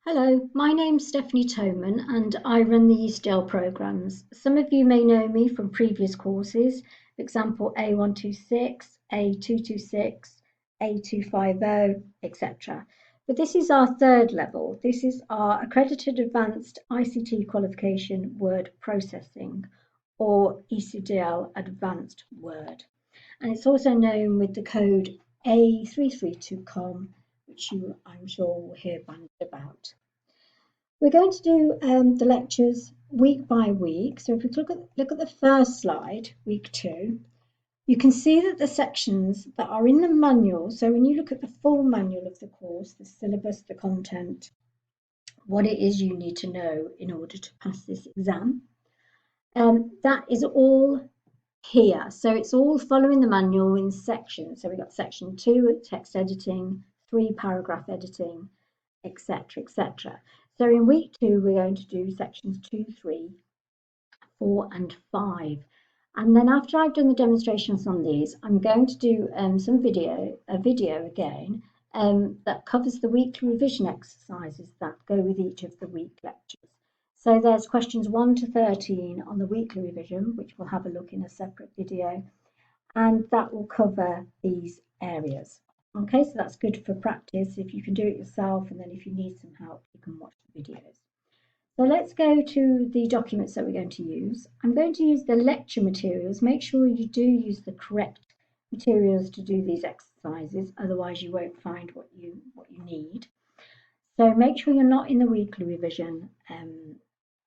Hello, my name's Stephanie Toman and I run the ICDL programs. Some of you may know me from previous courses, for example A126, A226, A250, etc. But this is our third level. This is our Accredited Advanced ICT Qualification Word Processing, or ICDL Advanced Word. And it's also known with the code A332COM, which I'm sure will hear bandied about. We're going to do the lectures week by week. So if we look at the first slide, week 2, you can see that the sections that are in the manual, so when you look at the full manual of the course, the syllabus, the content, what it is you need to know in order to pass this exam, that is all here. So it's all following the manual in sections. So we've got section 2, text editing, 3, paragraph editing, etc., etc. So in week 2, we're going to do sections 2, 3, 4, and 5. And then after I've done the demonstrations on these, I'm going to do a video again that covers the weekly revision exercises that go with each of the week lectures. So there's questions 1 to 13 on the weekly revision, which we'll have a look in a separate video, and that will cover these areas. Okay, so that's good for practice if you can do it yourself, and then if you need some help, you can watch the videos. So let's go to the documents that we're going to use. I'm going to use the lecture materials. Make sure you do use the correct materials to do these exercises, otherwise you won't find what you need. So make sure you're not in the weekly revision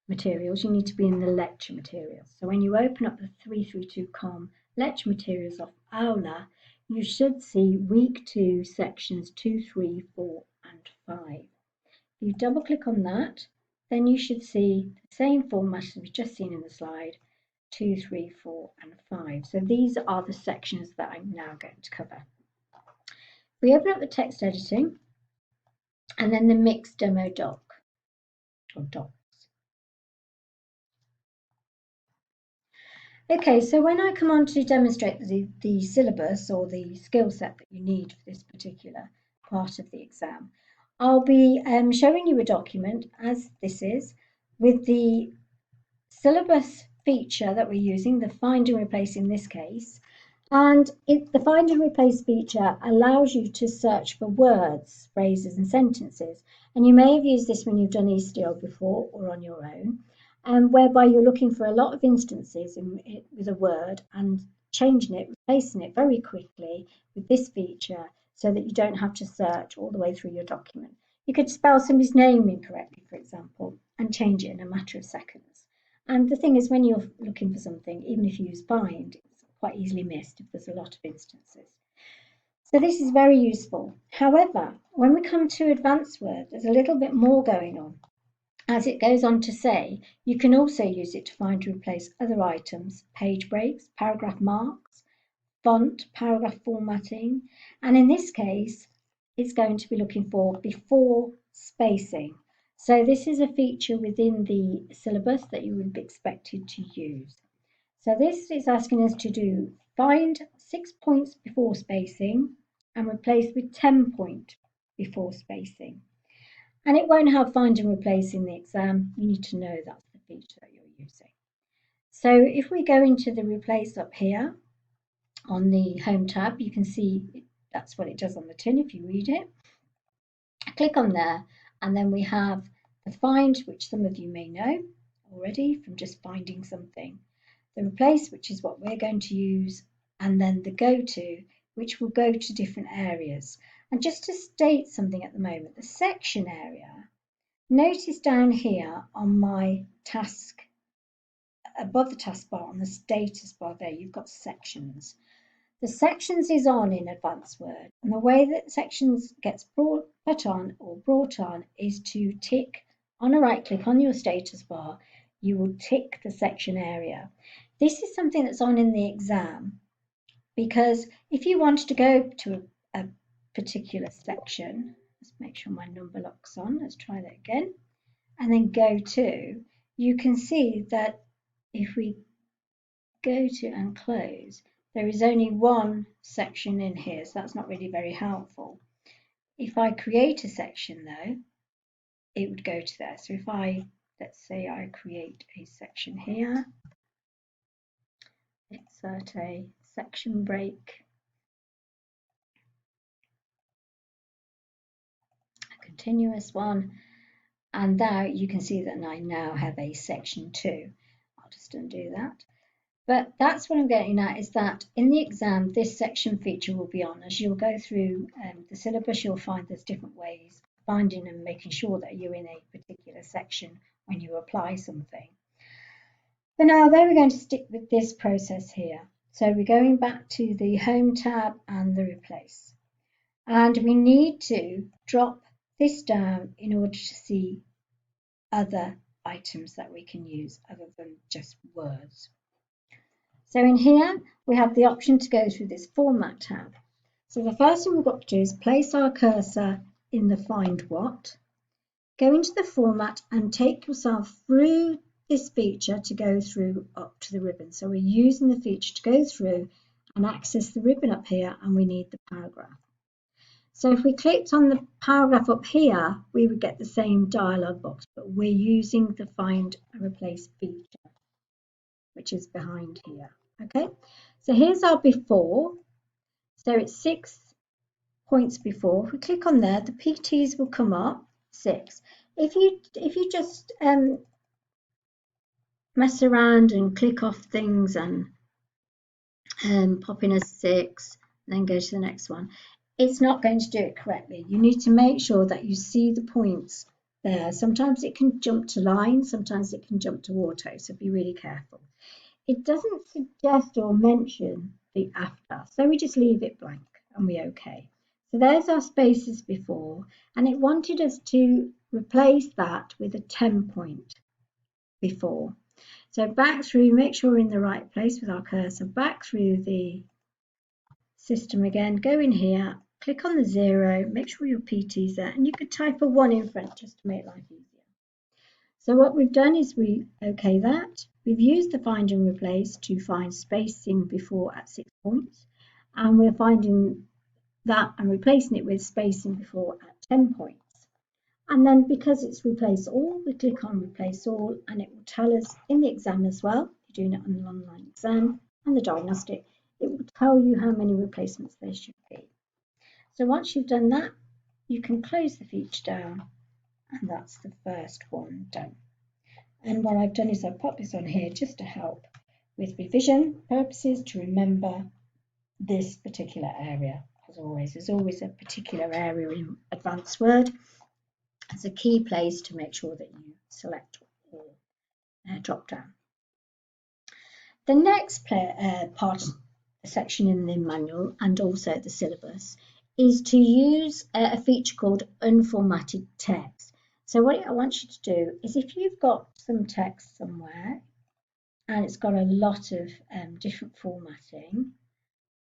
materials, you need to be in the lecture materials. So when you open up the 332COM lecture materials of Aula, you should see week 2 sections 2, 3, 4 and 5. If you double click on that, then you should see the same format as we've just seen in the slide, 2, 3, 4 and 5. So these are the sections that I'm now going to cover. If we open up the text editing and then the mixed demo doc or docs. Okay, so when I come on to demonstrate the syllabus or the skill set that you need for this particular part of the exam, I'll be showing you a document, as this is, with the syllabus feature that we're using, the find and replace in this case. And the find and replace feature allows you to search for words, phrases and sentences. And you may have used this when you've done ICDL before or on your own, whereby you're looking for a lot of instances with a word and changing it, replacing it very quickly with this feature so that you don't have to search all the way through your document. You could spell somebody's name incorrectly, for example, and change it in a matter of seconds. And the thing is, when you're looking for something, even if you use find, it's quite easily missed if there's a lot of instances. So this is very useful. However, when we come to advanced word, there's a little bit more going on. As it goes on to say, you can also use it to find and replace other items, page breaks, paragraph marks, font, paragraph formatting, and in this case, it's going to be looking for before spacing. So this is a feature within the syllabus that you would be expected to use. So this is asking us to do find 6 points before spacing and replace with 10 point before spacing. And it won't have find and replace in the exam. You need to know that's the feature that you're using. So if we go into the replace up here on the home tab, you can see that's what it does on the tin if you read it. Click on there, and then we have the find, which some of you may know already from just finding something, the replace, which is what we're going to use, and then the go to, which will go to different areas. And just to state something at the moment, the section area, notice down here on my task, above the taskbar on the status bar there, you've got sections. The sections is on in advanced word, and the way that sections gets brought on is to tick on a right click on your status bar, you will tick the section area. This is something that's on in the exam, because if you wanted to go to a particular section, let's make sure my number lock's on, let's try that again, and then go to, you can see that if we go to and close, there is only one section in here, so that's not really very helpful. If I create a section though, it would go to there. So if let's say I create a section here, insert a section break, a continuous one, and now you can see that I now have a section 2. I'll just undo that. But that's what I'm getting at, is that in the exam, this section feature will be on. As you'll go through the syllabus, you'll find there's different ways of finding and making sure that you're in a particular section when you apply something. For now, though, we're going to stick with this process here. So we're going back to the Home tab and the Replace. And we need to drop this down in order to see other items that we can use other than just words. So in here, we have the option to go through this Format tab. So the first thing we've got to do is place our cursor in the Find What, go into the Format and take yourself through this feature to go through up to the ribbon. So we're using the feature to go through and access the ribbon up here, and we need the paragraph. So if we clicked on the paragraph up here, we would get the same dialog box, but we're using the Find and Replace feature, which is behind here. Okay, so here's our before. So it's 6 points before. If we click on there, the PTs will come up 6. If you just mess around and click off things and pop in a 6, then go to the next one, it's not going to do it correctly. You need to make sure that you see the points there. Sometimes it can jump to line, sometimes it can jump to auto, so be really careful. It doesn't suggest or mention the after, so we just leave it blank and we're okay. So there's our spaces before, and it wanted us to replace that with a 10-point before. So back through, make sure we're in the right place with our cursor, back through the system again, go in here, click on the 0, make sure your PT's there, and you could type a 1 in front just to make life easier. So what we've done is we OK that. We've used the Find and Replace to find spacing before at 6 points, and we're finding that and replacing it with spacing before at 10 points. And then because it's Replace All, we click on Replace All, and it will tell us in the exam as well, if you're doing it on an online exam and the diagnostic, it will tell you how many replacements there should be. So once you've done that, you can close the feature down, and that's the first one done. And what I've done is I've popped this on here just to help with revision purposes, to remember this particular area. As always, there's always a particular area in Advanced Word. It's a key place to make sure that you select or drop down. The next part, section in the manual and also the syllabus, is to use a feature called unformatted text. So what I want you to do is, if you've got some text somewhere and it's got a lot of different formatting,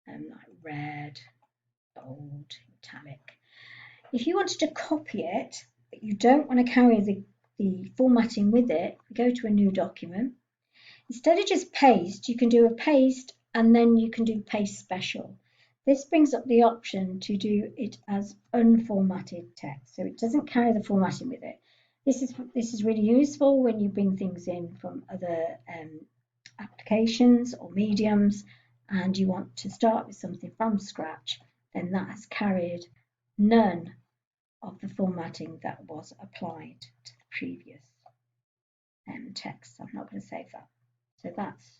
like red, bold, italic, if you wanted to copy it, but you don't want to carry the formatting with it, go to a new document. Instead of just paste, you can do a paste and then you can do paste special. This brings up the option to do it as unformatted text, so it doesn't carry the formatting with it. This is really useful when you bring things in from other applications or mediums and you want to start with something from scratch, then that has carried none of the formatting that was applied to the previous text. I'm not going to save that. So that's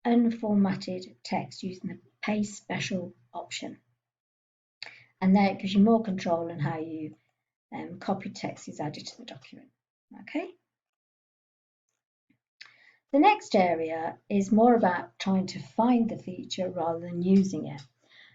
unformatted text using the paste special option. And there it gives you more control on how you copied text is added to the document. Okay. The next area is more about trying to find the feature rather than using it.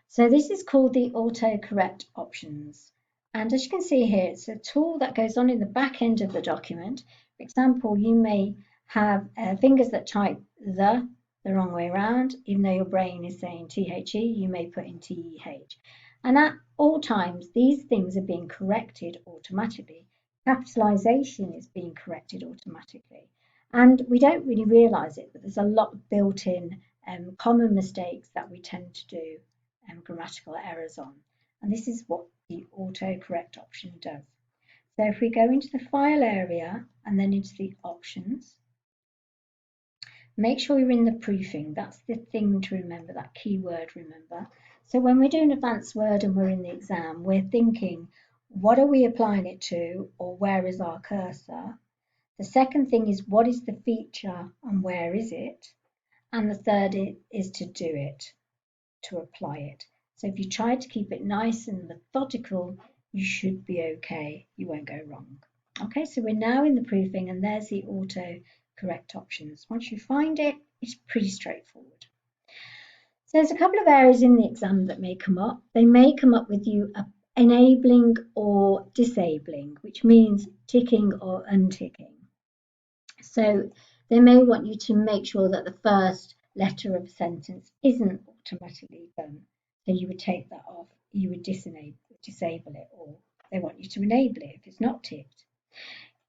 So this is called the autocorrect options. And as you can see here, it's a tool that goes on in the back end of the document. For example, you may have fingers that type the wrong way around. Even though your brain is saying THE, you may put in TEH. And at all times, these things are being corrected automatically. Capitalization is being corrected automatically. And we don't really realize it, but there's a lot of built-in common mistakes that we tend to do grammatical errors on. And this is what the autocorrect option does. So if we go into the file area and then into the options, make sure you're in the proofing. That's the thing to remember, that keyword remember. So when we're doing advanced word and we're in the exam, we're thinking, what are we applying it to, or where is our cursor? The second thing is, what is the feature and where is it? And the third is to do it, to apply it. So if you try to keep it nice and methodical, you should be okay. You won't go wrong. Okay, so we're now in the proofing and there's the auto correct options. Once you find it, it's pretty straightforward. So there's a couple of areas in the exam that may come up. They may come up with you enabling or disabling, which means ticking or unticking. So they may want you to make sure that the first letter of a sentence isn't automatically done. So you would take that off, you would disable it, or they want you to enable it if it's not ticked.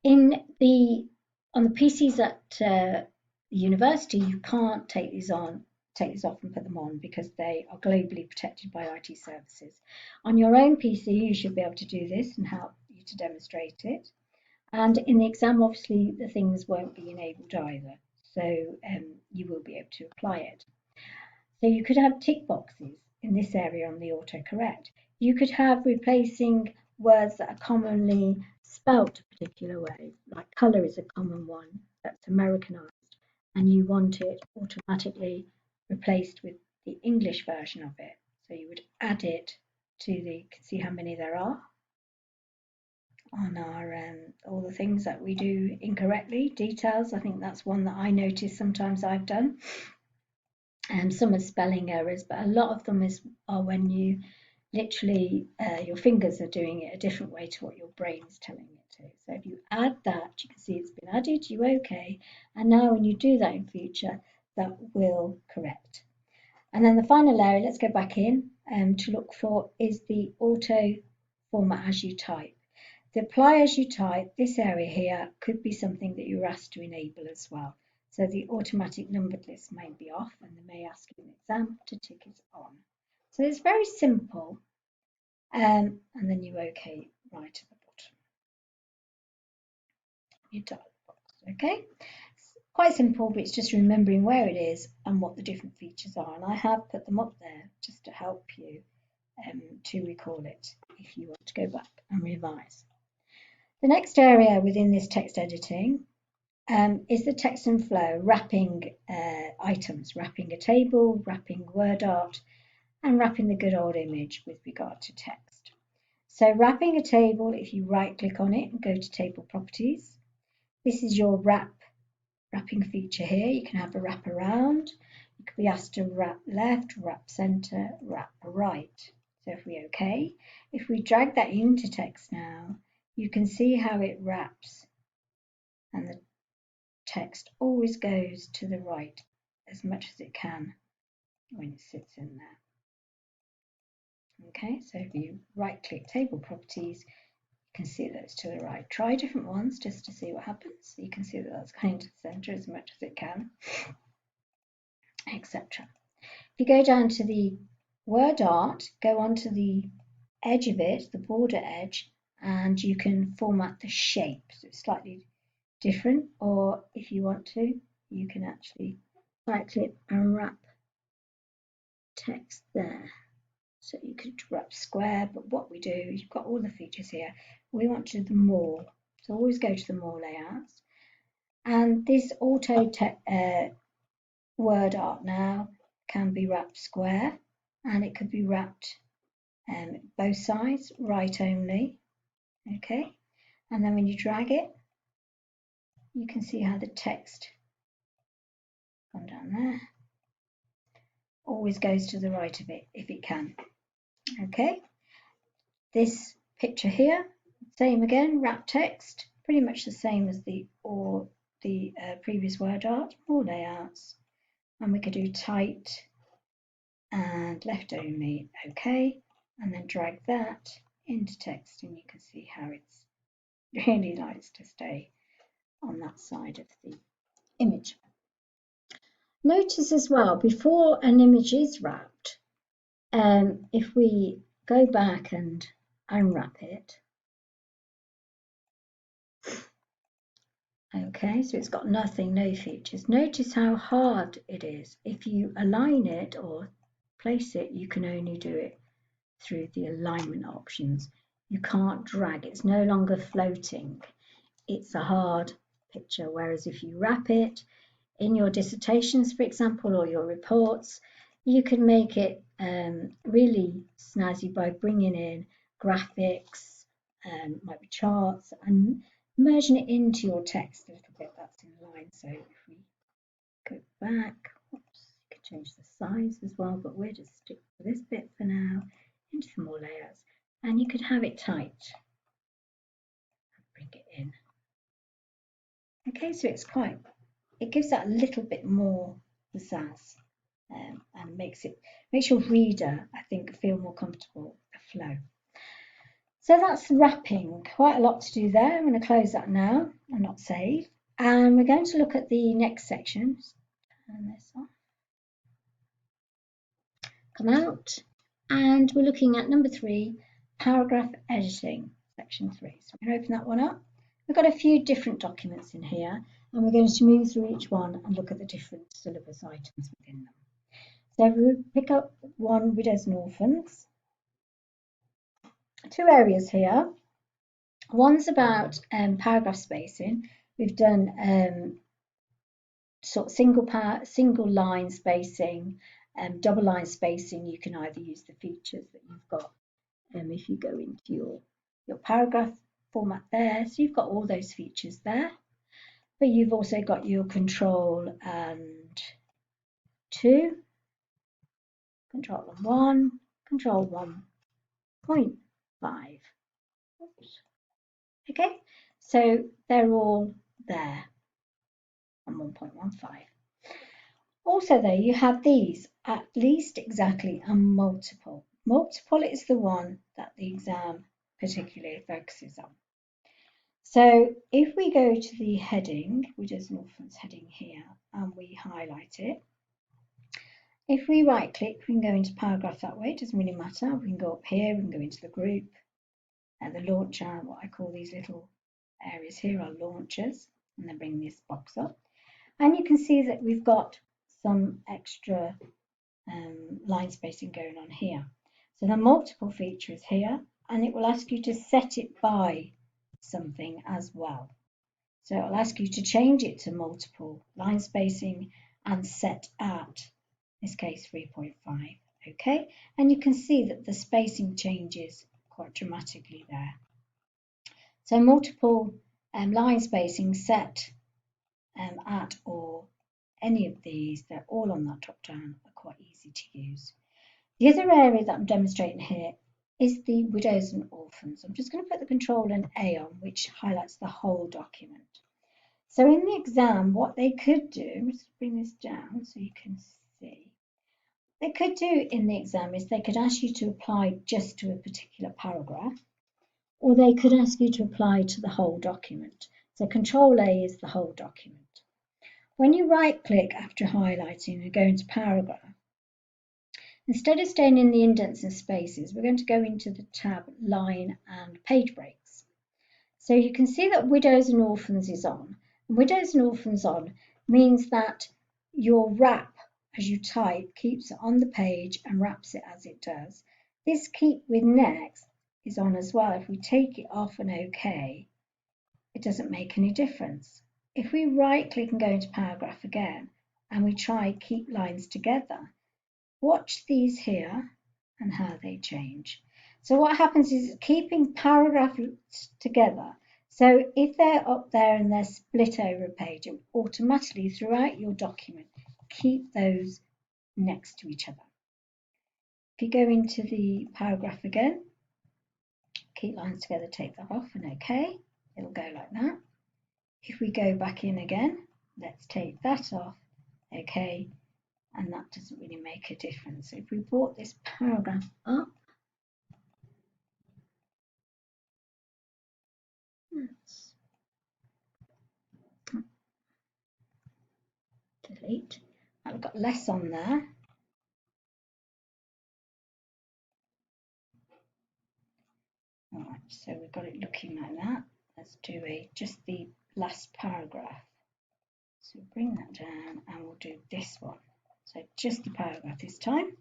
On the PCs at the university, you can't take these off and put them on because they are globally protected by IT services. On your own PC, you should be able to do this and help you to demonstrate it. And in the exam, obviously, the things won't be enabled either. So you will be able to apply it. So you could have tick boxes in this area on the autocorrect. You could have replacing words that are commonly spelt a particular way, like colour is a common one that's Americanized, and you want it automatically replaced with the English version of it. So you would add it to you can see how many there are on our all the things that we do incorrectly. Details, I think that's one that I notice sometimes I've done. Some are spelling errors, but a lot of them are when you literally your fingers are doing it a different way to what your brain is telling it to. So if you add that, you can see it's been added, you OK, and now when you do that in future, that will correct. And then the final area, let's go back in to look for is the auto format as you type. The apply as you type, this area here could be something that you're asked to enable as well. So the automatic numbered list may be off and they may ask you in the exam to tick it on. So it's very simple. And then you OK right at the bottom. Your dialog box, OK? It's quite simple, but it's just remembering where it is and what the different features are. And I have put them up there just to help you to recall it if you want to go back and revise. The next area within this text editing is the text and flow, wrapping items, wrapping a table, wrapping word art, and wrapping the good old image with regard to text. So wrapping a table, if you right click on it and go to table properties, this is your wrapping feature here. You can have a wrap around, you could be asked to wrap left, wrap center, wrap right. So if we OK, if we drag that into text now, you can see how it wraps and the text always goes to the right as much as it can when it sits in there. Okay, so if you right click table properties, you can see that it's to the right. Try different ones just to see what happens. You can see that that's going to the center as much as it can, etc. If you go down to the word art, go onto the edge of it, the border edge, and you can format the shape. So it's slightly different, or if you want to, you can actually right click and wrap text there. So you could wrap square, but what we do, you've got all the features here. We want to do the more. So always go to the more layouts. And this auto word art now can be wrapped square, and it could be wrapped both sides, right only. Okay, and then when you drag it, you can see how the text gone down there always goes to the right of it if it can. Okay, this picture here, same again, wrap text, pretty much the same as the previous word art, more layouts, and we could do tight and left only. Okay, and then drag that into text, and you can see how it's really likes to stay on that side of the image. Notice as well, before an image is wrapped, if we go back and unwrap it, Okay, so it's got nothing, no features. Notice how hard it is. If you align it or place it, you can only do it through the alignment options. You can't drag, it's no longer floating. It's a hard picture, whereas if you wrap it in your dissertations, for example, or your reports, you can make it really snazzy by bringing in graphics, might be charts, and merging it into your text a little bit. That's in line. So if we go back, oops, you can change the size as well, but we'll just stick to this bit for now, into some more layouts, and you could have it tight. Bring it in. Okay, so it gives that a little bit more pizzazz, and makes your reader, I think, feel more comfortable with the flow. So that's wrapping. Quite a lot to do there. I'm going to close that now and not save. And we're going to look at the next section. Turn this off. Come out. And we're looking at number 3, paragraph editing, section 3. So we're going to open that one up. We've got a few different documents in here, and we're going to move through each one and look at the different syllabus items within them. So we pick up one, widows and orphans. 2 areas here. One's about paragraph spacing. We've done sort of single line spacing, double line spacing. You can either use the features that you've got if you go into your paragraph format there. So you've got all those features there, but you've also got your control and 2, control and 1, control 1.5. Oops. Okay, so they're all there on 1.15. Also though, you have these at least, exactly, and multiple. Multiple is the one that the exam particularly focuses on. So if we go to the heading, widows and orphans heading here, and we highlight it, if we right click, we can go into paragraph that way. It doesn't really matter. We can go up here, we can go into the group, and the launcher. What I call these little areas here are launchers, and then bring this box up. And you can see that we've got some extra line spacing going on here. So the multiple feature is here, and it will ask you to set it by something as well. So it'll ask you to change it to multiple line spacing and set at, in this case, 3.5. Okay, and you can see that the spacing changes quite dramatically there. So multiple line spacing set at or any of these, they're all on that drop down, are quite easy to use. The other area that I'm demonstrating here is the widows and orphans. I'm just going to put the control and A on, which highlights the whole document. So in the exam, what they could do, let's bring this down so you can see. They could do in the exam is they could ask you to apply just to a particular paragraph, or they could ask you to apply to the whole document. So control A is the whole document. When you right click after highlighting and go into paragraph, instead of staying in the indents and spaces, we're going to go into the tab line and page breaks. So you can see that widows and orphans is on. Widows and orphans on means that your wrap as you type keeps it on the page and wraps it as it does. This keep with next is on as well. If we take it off and OK, it doesn't make any difference. If we right click and go into paragraph again and we try keep lines together, watch these here and how they change. So what happens is keeping paragraphs together. So if they're up there and they're split over a page, it automatically throughout your document keep those next to each other. If you go into the paragraph again, keep lines together, take that off and OK, it'll go like that. If we go back in again, let's take that off, OK, and that doesn't really make a difference. So if we brought this paragraph up, let's delete. I've got less on there. All right, so we've got it looking like that. Let's do just the last paragraph. So bring that down and we'll do this one. So just the paragraph this time.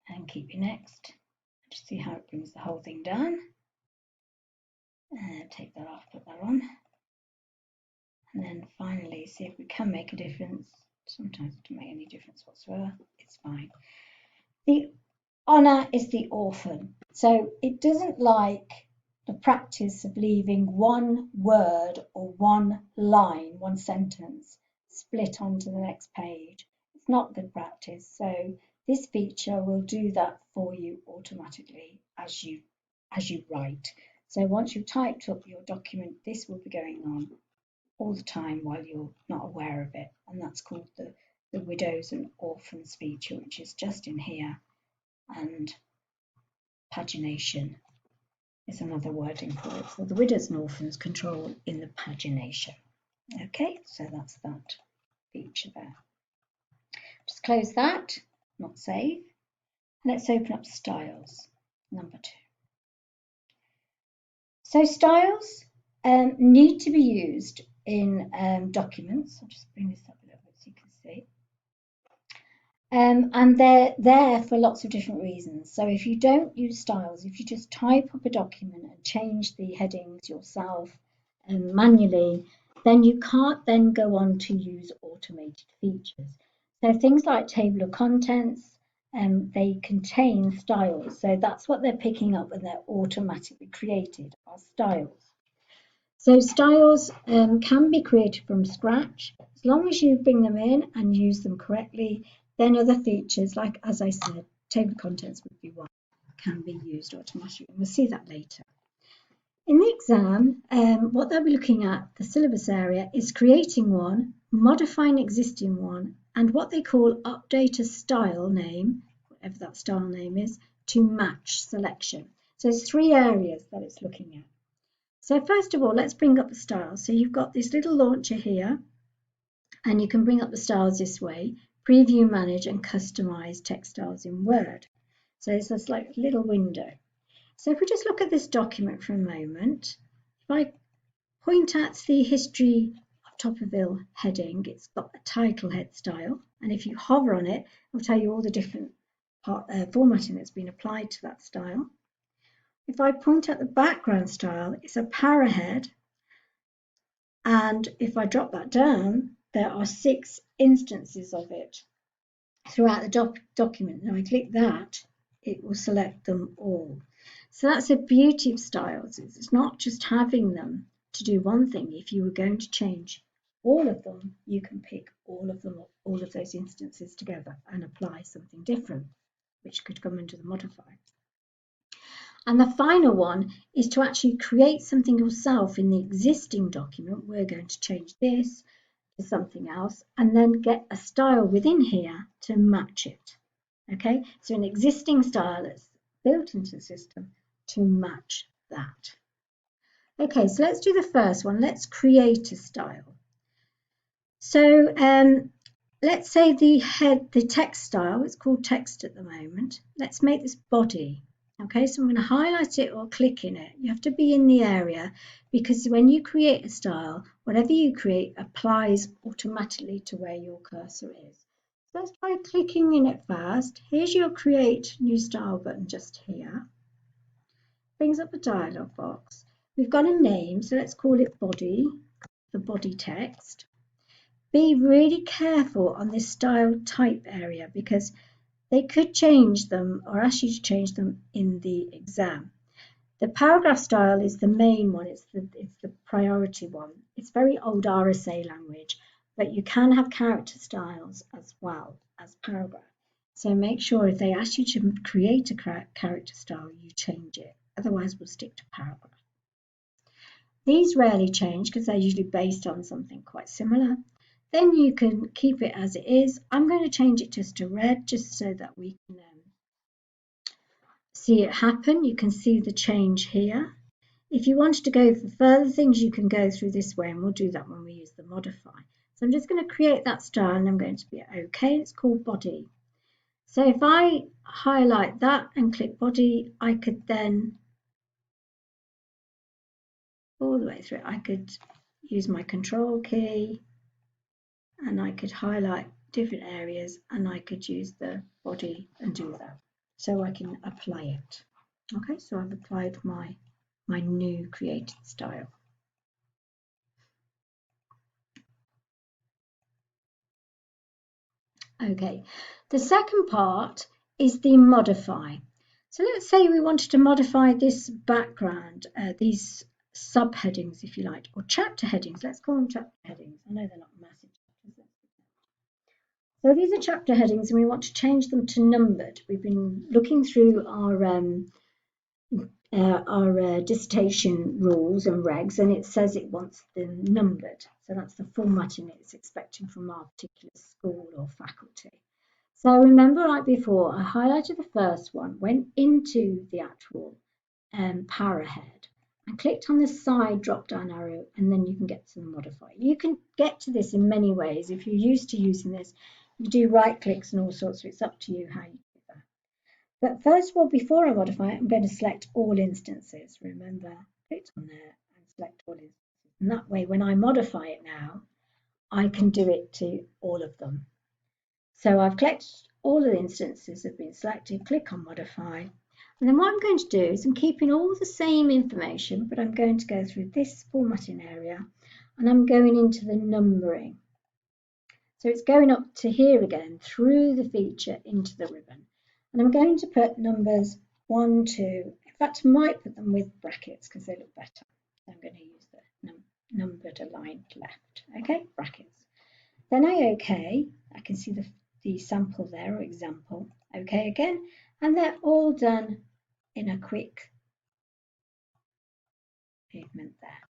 And keep your next. Just see how it brings the whole thing down. Take that off, put that on. And then finally see if we can make a difference. Sometimes it doesn't make any difference whatsoever. It's fine. The honour is the orphan. So it doesn't like the practice of leaving one word or one line, one sentence, split onto the next page. It's not good practice. So this feature will do that for you automatically as you write. So once you've typed up your document, this will be going on all the time while you're not aware of it. And that's called the widows and orphans feature, which is just in here. And pagination is another wording for it. So the widows and orphans control in the pagination. Okay, so that's that feature there. Just close that, not save. Let's open up styles, number 2. So styles need to be used in documents. I'll just bring this up a little bit so you can see. And they're there for lots of different reasons. So if you don't use styles, if you just type up a document and change the headings yourself manually, then you can't then go on to use automated features. So things like table of contents, they contain styles. So that's what they're picking up and they're automatically created are styles. So styles can be created from scratch. As long as you bring them in and use them correctly, then other features, like as I said, table of contents would be one, can be used automatically. We'll see that later. In the exam, what they'll be looking at, the syllabus area, is creating one, modifying existing one, and what they call update a style name, whatever that style name is, to match selection. So there's 3 areas that it's looking at. So first of all, let's bring up the styles. So you've got this little launcher here, and you can bring up the styles this way, preview, manage, and customize text styles in Word. So it's this like little window. So if we just look at this document for a moment, if I point at the history of Topperville heading, it's got a title head style. And if you hover on it, it'll tell you all the different formatting that's been applied to that style. If I point at the background style, it's a para head. And if I drop that down, there are 6 instances of it throughout the document. Now I click that, it will select them all. So that's the beauty of styles. It's not just having them to do one thing. If you were going to change all of them, you can pick all of them, all of those instances together and apply something different, which could come into the modifier. And the final one is to actually create something yourself in the existing document. We're going to change this to something else and then get a style within here to match it. Okay, so an existing style that's built into the system to match that. Okay, so let's do the first one. Let's create a style. So let's say the text style, it's called text at the moment. Let's make this body. Okay, so I'm going to highlight it or click in it. You have to be in the area because when you create a style, whatever you create applies automatically to where your cursor is. So let's try clicking in it first. Here's your create new style button just here. Brings up a dialog box. We've got a name, so let's call it body, the body text. Be really careful on this style type area because they could change them or ask you to change them in the exam. The paragraph style is the main one, it's the priority one. It's very old RSA language, but you can have character styles as well as paragraph. So make sure if they ask you to create a character style, you change it. Otherwise, we'll stick to paragraph. These rarely change because they're usually based on something quite similar. Then you can keep it as it is. I'm going to change it just to red, just so that we can see it happen. You can see the change here. If you wanted to go for further things, you can go through this way, and we'll do that when we use the modify. So I'm just going to create that style, and I'm going to be OK. It's called body. So if I highlight that and click body, I could then all the way through. I could use my control key and I could highlight different areas and I could use the body and do that. So I can apply it. Okay, so I've applied my new created style. Okay, the second part is the modify. So let's say we wanted to modify this background, these subheadings, if you like, or chapter headings. Let's call them chapter headings. I know they're not massive chapters. So these are chapter headings and we want to change them to numbered. We've been looking through our dissertation rules and regs, and it says it wants them numbered. So that's the formatting it's expecting from our particular school or faculty. So remember, like before, I highlighted the first one, went into the actual para head and clicked on the side drop down arrow, and then you can get to the modify. You can get to this in many ways. If you're used to using this, you do right clicks and all sorts, so it's up to you how you do that. But first of all, before I modify it, I'm going to select all instances. Remember, click on there and select all instances. And that way, when I modify it now, I can do it to all of them. So I've clicked, all the instances have been selected, click on modify. And then what I'm going to do is I'm keeping all the same information, but I'm going to go through this formatting area and I'm going into the numbering. So it's going up to here again, through the feature into the ribbon. And I'm going to put numbers 1, 2, in fact I might put them with brackets because they look better. I'm going to use the numbered aligned left, okay, brackets. Then I OK, I can see the sample there or example, OK again, and they're all done in a quick movement there.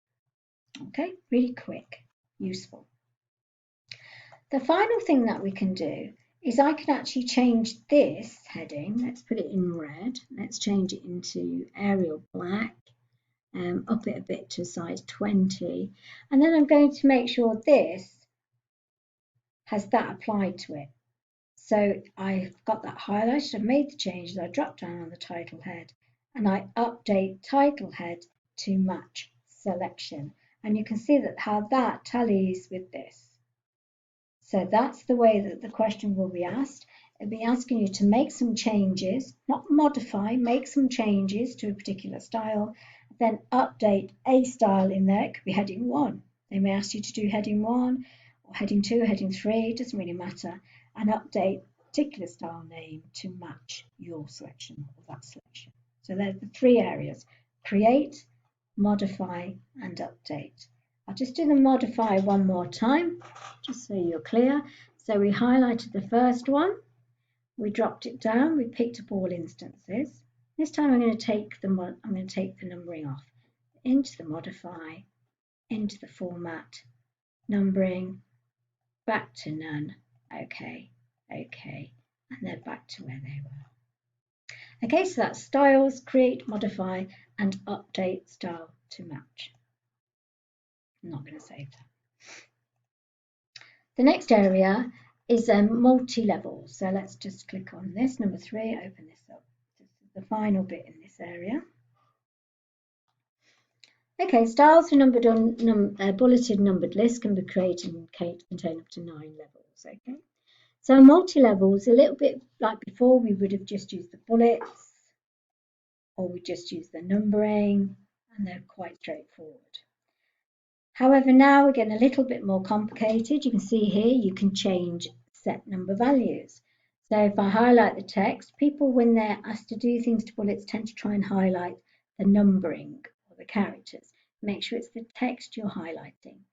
Okay, really quick, useful. The final thing that we can do is I can actually change this heading. Let's put it in red. Let's change it into Arial black, up it a bit to size 20. And then I'm going to make sure this has that applied to it. So I've got that highlighted, I've made the changes, I drop down on the title head and I update title head to match selection. And you can see that how that tallies with this. So that's the way that the question will be asked. It'll be asking you to make some changes, not modify, make some changes to a particular style, then update a style in there. It could be heading 1. They may ask you to do heading 1 or heading 2, heading 3, it doesn't really matter, and update a particular style name to match your selection or that selection. So there's the 3 areas: create, modify, and update. I'll just do the modify one more time, just so you're clear. So we highlighted the first one, we dropped it down, we picked up all instances. This time I'm going to take the numbering off, into the modify, into the format, numbering, back to none, OK, OK, and then back to where they were. Okay, so that's styles, create, modify, and update style to match. I'm not going to save that. The next area is multi-level. So let's just click on this, number 3, open this up. This is the final bit in this area. Okay, styles for numbered bulleted numbered lists can be created and contain up to 9 levels. Okay, so multi-level is a little bit like before. We would have just used the bullets, or we just use the numbering, and they're quite straightforward. However, now we're getting a little bit more complicated. You can see here you can change set number values. So if I highlight the text, people when they're asked to do things to bullets tend to try and highlight the numbering or the characters. Make sure it's the text you're highlighting.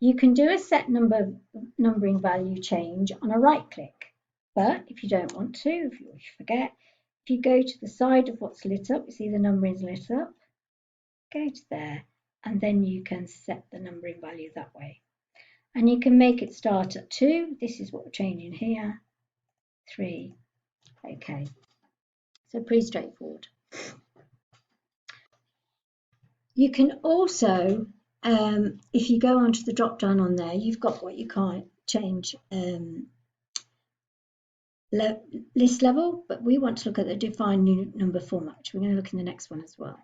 You can do a set numbering value change on a right click, but if you don't want to, if you forget, if you go to the side of what's lit up, you see the numbering is lit up, go to there, and then you can set the numbering value that way. And you can make it start at 2. This is what we're changing here. 3. Okay. So pretty straightforward. You can also, if you go onto the drop down on there, you've got what you can't change list level, but we want to look at the define new number format, which we're going to look in the next one as well.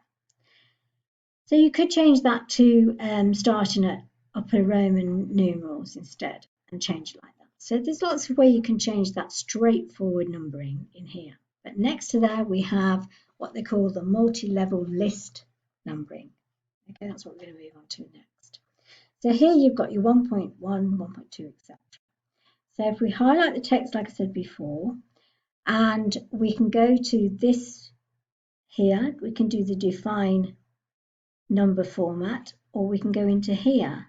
So you could change that to starting at upper Roman numerals instead and change it like that. So there's lots of ways you can change that straightforward numbering in here. But next to that, we have what they call the multi-level list numbering. Okay, that's what we're going to move on to next. So here you've got your 1.1, 1.2, etc. So if we highlight the text, like I said before, and we can go to this here, we can do the define number format, or we can go into here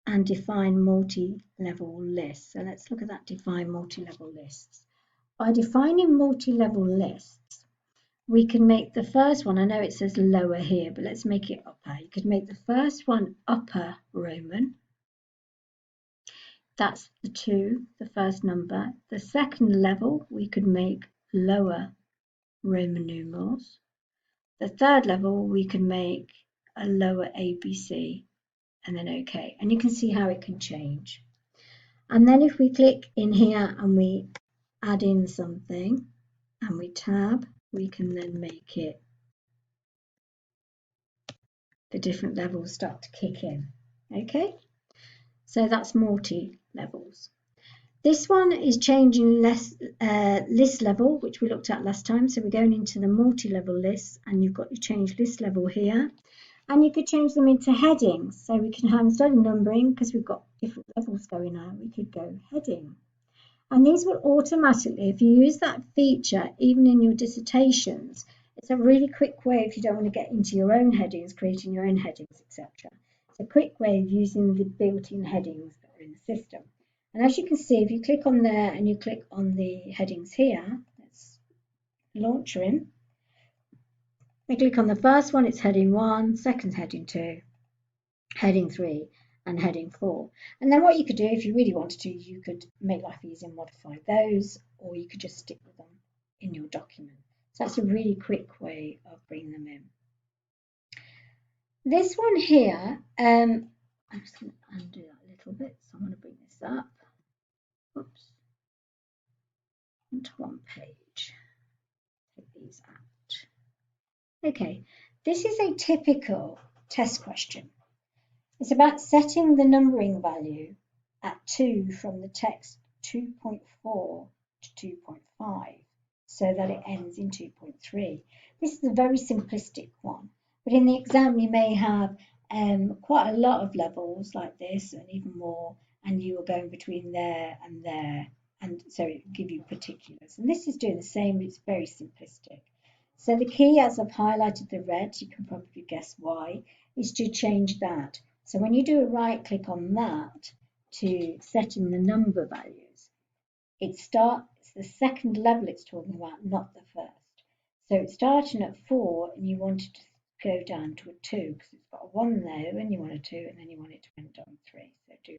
and define multi-level lists. So let's look at that define multi-level lists. By defining multi-level lists, we can make the first one, I know it says lower here, but let's make it upper. You could make the first one upper Roman. That's the 2, the first number. The second level, we could make lower Roman numerals. The third level, we can make a lower ABC and then OK. And you can see how it can change. And then if we click in here and we add in something and we tab, we can then make it, the different levels start to kick in. OK, so that's multi-levels. This one is changing list level, which we looked at last time. So we're going into the multi-level lists, and you've got your change list level here. And you could change them into headings. So we can have, instead of numbering, because we've got different levels going on, we could go heading. And these will automatically, if you use that feature, even in your dissertations, it's a really quick way if you don't want to get into your own headings, creating your own headings, etc. It's a quick way of using the built-in headings that are in the system. And as you can see, if you click on there and you click on the headings here, let's launch her in. We click on the first one, it's heading 1, second heading 2, heading 3, and heading 4. And then what you could do, if you really wanted to, you could make life easy and modify those, or you could just stick with them in your document. So that's a really quick way of bringing them in. This one here, I'm just going to undo that a little bit, so I'm going to bring this up. Oops. Onto one page. Take these out. Okay, this is a typical test question. It's about setting the numbering value at 2 from the text 2.4 to 2.5 so that it ends in 2.3. This is a very simplistic one, but in the exam you may have quite a lot of levels like this and even more, and you are going between there, and so it will give you particulars. And this is doing the same, but it's very simplistic. So the key, as I've highlighted the red, you can probably guess why, is to change that. So when you do a right click on that to set in the number values, it's the second level it's talking about, not the first. So it's starting at 4 and you want it to go down to a 2 because it's got a 1 there and you want a 2, and then you want it to end on 3. So do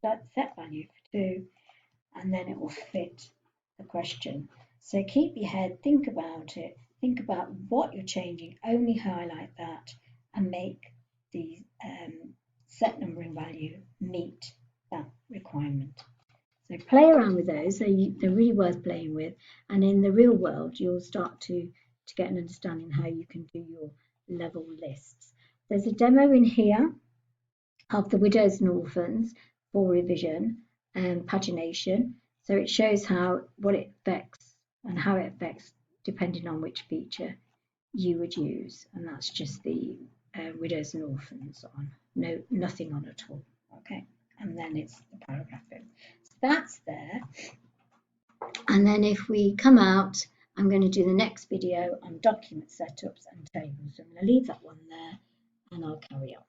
a set value for 2 and then it will fit the question. So keep your head, think about it, think about what you're changing, only highlight that and make the set numbering value meet that requirement. So play around with those, they're really worth playing with, and in the real world you'll start to get an understanding how you can do your level lists. There's a demo in here of the widows and orphans for revision and pagination, so it shows what it affects and how it affects depending on which feature you would use, and that's just the widows and orphans on, nothing on at all. Okay, and then it's the paragraph in. So that's there. And then if we come out, I'm going to do the next video on document setups and tables. So I'm going to leave that one there and I'll carry on.